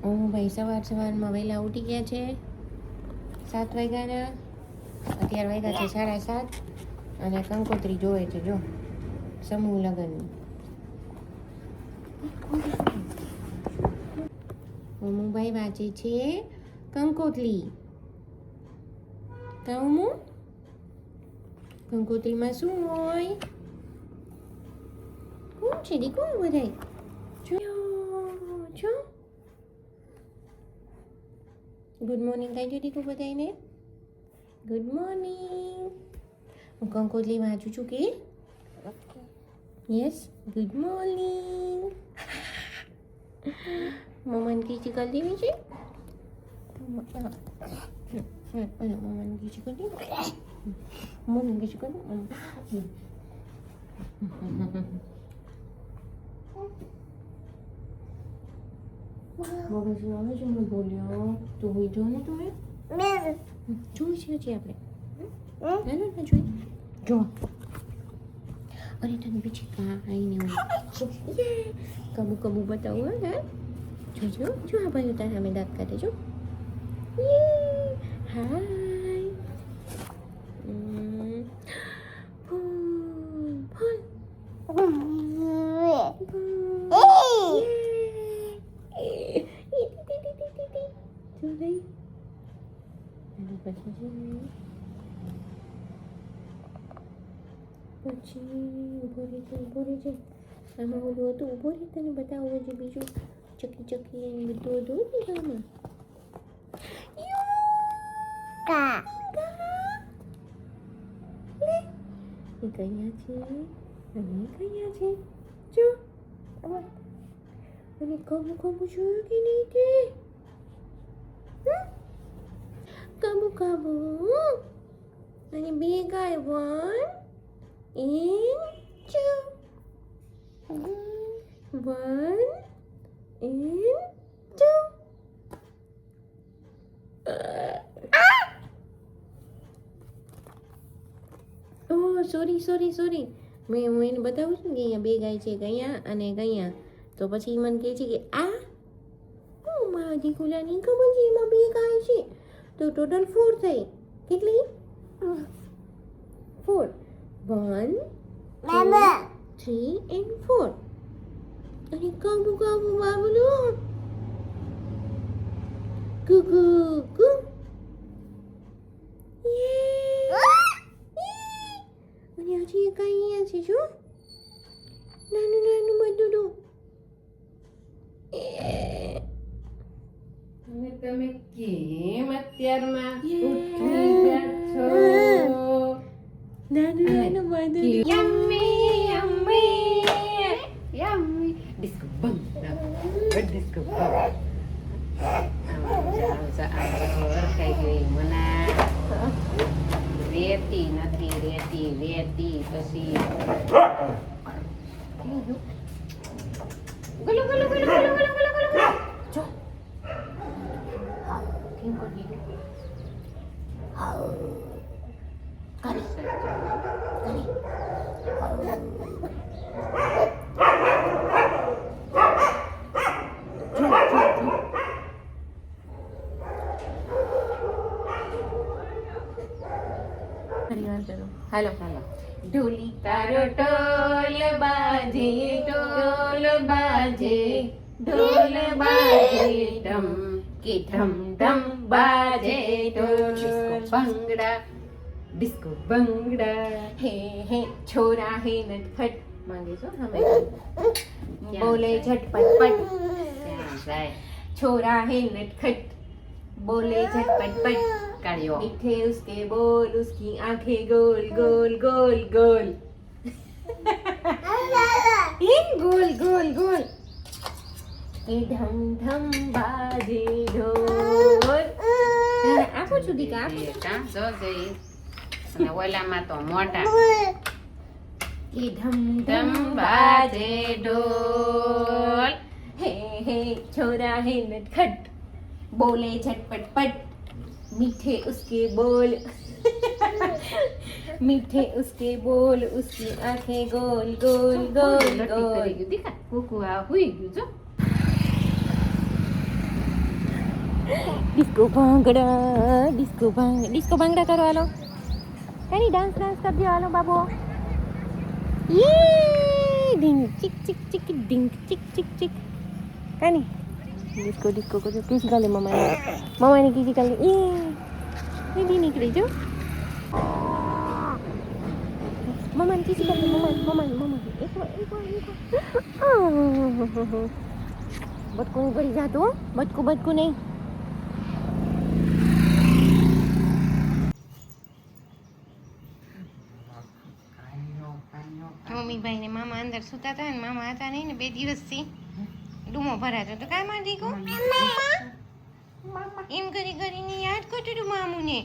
ભાઈ સવારમાં વહેલા ઉઠી ગયા છે. 7 વાગ્યાના. અત્યારે વાગ્યા છે 7:30 અને કંકોત્રી જોવે છે. જો સમૂહ લગ્નની. ભાઈ વાંચે છે કંકોત્રી. કંકોત્રીમાં શું હોય? કોણ છે દીકુ? બધાય જો. ગુડ મોર્નિંગ કહેજો દીકુ બધાને. Good morning. હું કંકોત્રી વાંચું છું કે યસ. Good morning. મમ્માને કીચી કરી દેવી છે. મમ્માને કીચી કરી દેવી. મમ્માને કીચી કરી દેવી. મગજનો હવે જો મેં બોલ્યો તો હોય જો ને તમે જોઈ છે હજી આપણે જોઈ જો. અરે તને બીજી કાંઈ નહીં કબુ કબુ બતાવું. હા જોજો જો આ ભાઈ તારા સામે દાંત કાઢે જો. હાય. પછી ઉભો રહેજે. આમાં ઓલું હતું. ઉભો રહે, તને બતાવું છે બીજું. ચકી બધું હતું ને આમાં. એ કયા છે અને કયા છે જો. અને કબુ જોયું કે નહીં તે? કબુ અને બે ગાય 1 and 2. 1 and 2. Oh, sorry. હું એને બતાવું છું કે અહીંયા બે ગાય છે, ગયા અને ગયા. તો પછી મને કહે છે કે આ મારા દીકુલાની ખબર છે એમાં બે ગાય છે. તો ટોટલ 4 થઈ. કેટલી? 4. 1 2 3 and 4. અને કબુ બાબલું કુ અને હજી એક અહીંયા છે જો. નાનું બધું. તમે કેમ અત્યારમાં ઉઠી ગયા છો? નાનું બધું. Yummy. Disco bang. Disco bang. Kay gawin mo na. Ready, નથી ready. પછી Gulo. Jo. King ko dito. Kani. હાલો. ઢોલી તારો ઢોલ બાજે ઢમ કે ઢમ બાજે ઢોલ. ડિસ્કો બંગડા હે છોરા હે નટખટ માંગે છો હમે બોલે ઝટપટ પટ. छोरा है नटखट बोले झटपट पट. કાઢ્યો. मीठे उसके बोल उसकी आंखें गोल गोल गोल गोल. गोल એ ઢમ ઢમ બાજે ઢોલ. આપો છું દીકા આપો. કાં જો જઈ અને ઓલામાં તો મોટા. એ ઢમ ધમ બાજે ઢોલ. हे छोरा है नटखट बोले झटपट पट. मीठे उसके बोल उसकी आंखें गोल गोल गोल गोल. દીકા કુકુ આ હુઈ ગયું જો. ડિસ્કો ભાંગડા કરો હાલો. કઈ ડાન્સ કરજો હાલો બાબો. ડિંગ ચીક ચીક ચીક ડિંગ ચીક ચીક ચીક. કઈ ડિસ્કો કરજો. Kiss ગાલે મમ્માની kiss ગાલે. એ દી નીકળી જો. મમ્માની કિસ ગાલે મમ્માની. એક વાર. બટકું પડી જાતું. બટકું નહીં. મમ્મીભાઈ ને મામા અંદર સુતા હતા ને મામા હતા નહીં ને 2 દિવસથી ડૂમો ભરાતો તો કાંઈ માં દીકો એમ કરીને યાદ કરતો હતું મામુને.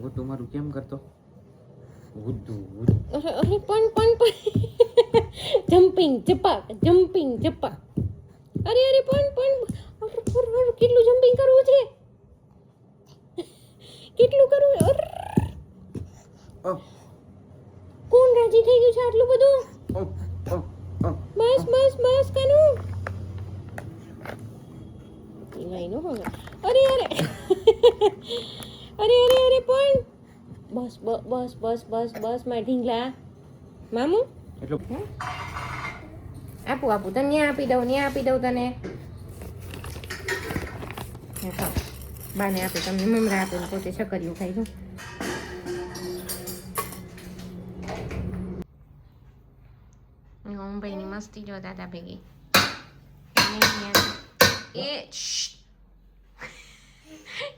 ગુડ્ડુ મારું કેમ કરતો? ગુડ્ડુ અરે પણ જમ્પિંગ જપાક અરે પણ કેટલું જમ્પિંગ કરવું છે? કેટલું કરવું? કોણ રાજી થઈ ગયું છે આટલું બધું? બસ કાનું ભાઈ નો હવે. અરે પણ બસ માં ઢીંગલા મામુ એટલું આપું તને આપી દઉં તને. બાને આપી તમને મમરા આપીને પોતે શકરિયું ખાઈ દઉં. ભાઈની મસ્તી જો દાદા ભેગી એ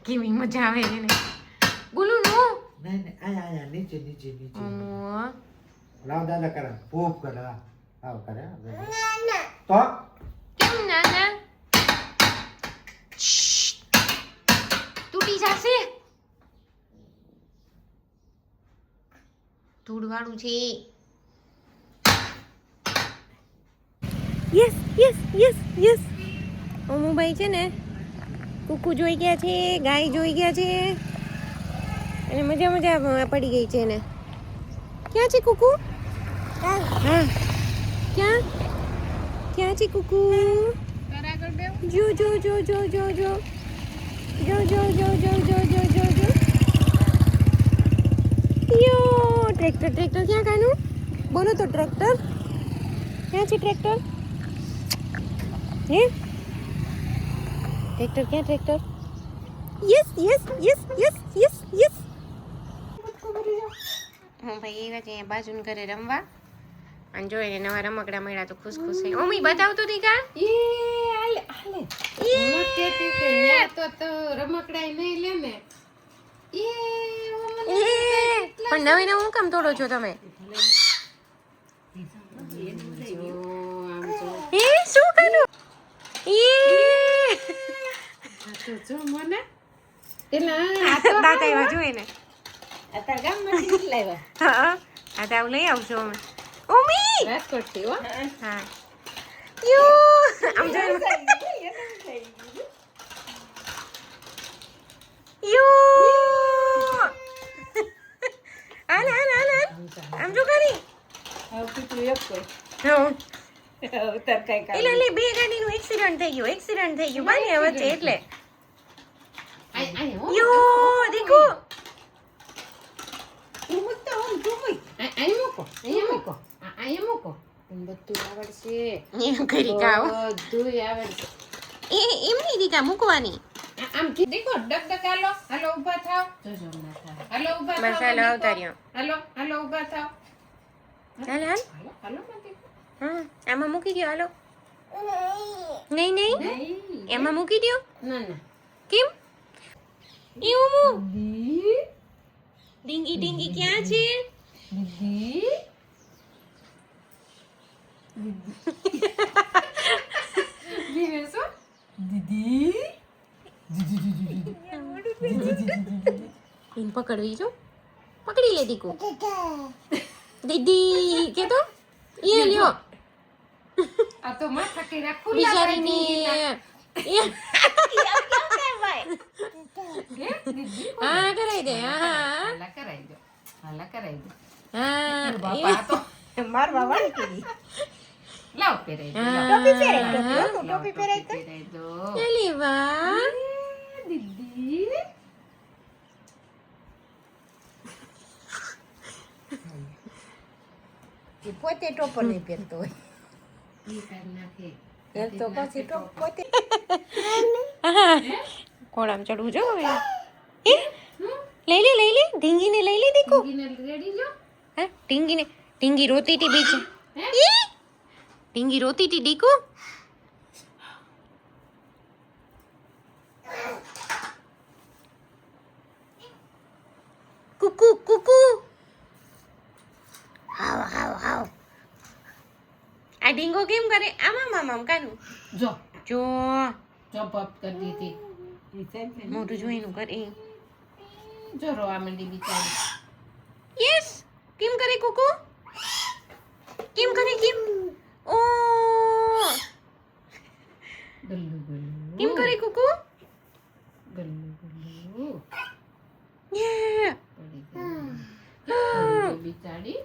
કેવી મજા આવે એને. બોલું નો આયા નીચે લાવ દાદા કરે પોપ કરે આવ કરે તો કેમ નાના તૂટી જશે. ધૂળવાળું છે. યસ ઓમુભાઈ છે ને કુકુ જોઈ ગયા છે, ગાય જોઈ ગયા છે અને મજા પડી ગઈ છે એને. ક્યાં છે કુકુ? હા ક્યાં છે કુકુ? જો યો ટ્રેક્ટર ક્યાં કાનું? બોલો તો ટ્રેક્ટર ક્યાં છે? ટ્રેક્ટર હે ટ્રેક્ટર યસ હું ભાઈ એવા છે બાજુન ઘરે રમવા અને જો એને નવા રમકડા મળ્યા તો ખુશ થઈ. ઓમી બતાવતો દીકા તો રમકડા નહીં લે ને. પણ નવું કામ તોડો છો તમે? શું કર્યું? જો મને દાંત આવ્યા જોઈએ ને. અત્યારે ગામમાંથી લાવ્યા. હા આ તો લઈ આવજો અમે. ઓમી રાજકોટથી હો. હા યો આમ જો યો આલ આમ જો કરી હવે પીટલું એક કોઈ હા ઉતર કઈ કામ. એટલે બે ગાડીનું એક્સિડન્ટ થઈ ગયું બાની વચ્ચે એટલે યો દીકુ અહીંયા મૂકો. બધું આવડશે. એમ કરી કાવ બધું આવડશે. એમ નહીં દીકા મૂકવાની. આમ દેખો ડક હાલો ઊભા થાવ. જોજો ના થાય. હાલો ઊભા થાવ. બસ હાલો આવતા રહ્યો. હાલો ઊભા થાવ. હાલ હાલો નથી. આમાં મૂકી દો હાલો. નહીં એમાં મૂકી દો. ના કેમ એવું ડીંગી ક્યાં છે? દીદી ઇન પકડવી જો પકડી લે દીકુ દીદી કે તો એ લ્યો આ તો માથા કે રાખું બિચારીની હા કરાઈ દે. હા હાલા કરાઈ દો. હા બાપા આ તો મારવા વાળી કરી. લાવ પહેરાઈ દો, લાવ. ટોપી પહેરાય, ટોપી, હો, લાવ, ટોપી પહેરાય તો. પહેરાઈ દો. એલી વાહ દીદી એ પોતે ટોપર નહીં પહેરતો હોય. ઈ કાઢ નાખે. એમ તો પછી પોતે કોળામ ચડવું જો હવે લઈ લે ઢીંગીને લઈ લે દીકુ દીદીને રેડી લ્યો. હા ઢીંગી રોતી હતી બીચ હે? ઢીંગી રોતી હતી દીકુ કુકુ કુકુ હાવ હાવ હાવ આ ઢીંગો કેમ કરે આમ કાનું જો જો ચોપ અપ કરી દીધી. મોઢું જોઈનું કરે જો રોવા માંડી બિચારી. યસ કેમ કરે કુકુ કેમ કરે કેમ ઓ ગલ્લુ ગલ્લુ કેમ કરે કુકુ ગલ્લુ ગલ્લુ યે પડી ગઈ બિચારી.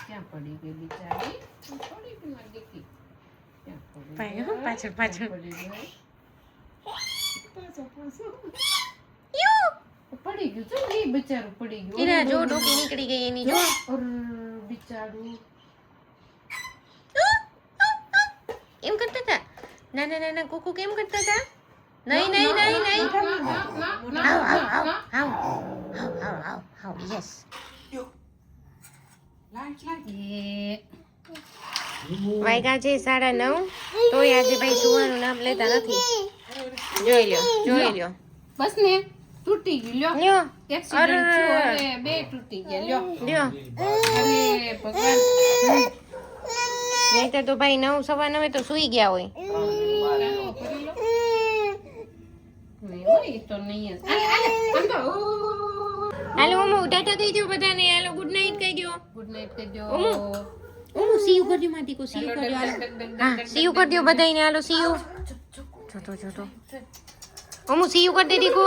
ક્યાં પડી ગઈ બિચારી? પડી ગઈ મારી દીકરી. ક્યાં પડી ગઈ? ભાઈ, હો, પાછળ, પાછળ. ક્યાં પડી ગઈ? યુ પડી ગયું છે ને, એ બિચારું પડી ગયું. એના જો ડોકી નીકળી ગઈ એની જો ઓર બિચારું. એમ કરતા હતા નાના કુકુ કેમ કરતા હતા નહીં નહીં હાવ હાવ હાવ હાવ હાવ હાવ હાવ યસ એ વાગ્યા છે 9:30 તોય આજે ભાઈ સુવાનું નામ લેતા નથી જોઈ લ્યો બસ ને તૂટી ગયું લ્યો. લ્યો એક્સિડન્ટ થયો હવે બે તૂટી ગયા લ્યો. લ્યો અરે ભગવાન. નહીતર તો ભાઈ 9:15 તો સુઈ ગયા હોય નહીં હોય એ તો નહીં જ. આમ તો હાલો ઓમો ટાટા કહી દો બધાને હાલો ગુડ નાઈટ કહી દો ગુડ નાઈટ કહેજો. ઓમો સી યુ કરજો માટી કો સી યુ કરજો હાલો હા સી યુ કરી દો બધાને હાલો સી યુ જોતો ઓમો સી યુ કરી દે દીકો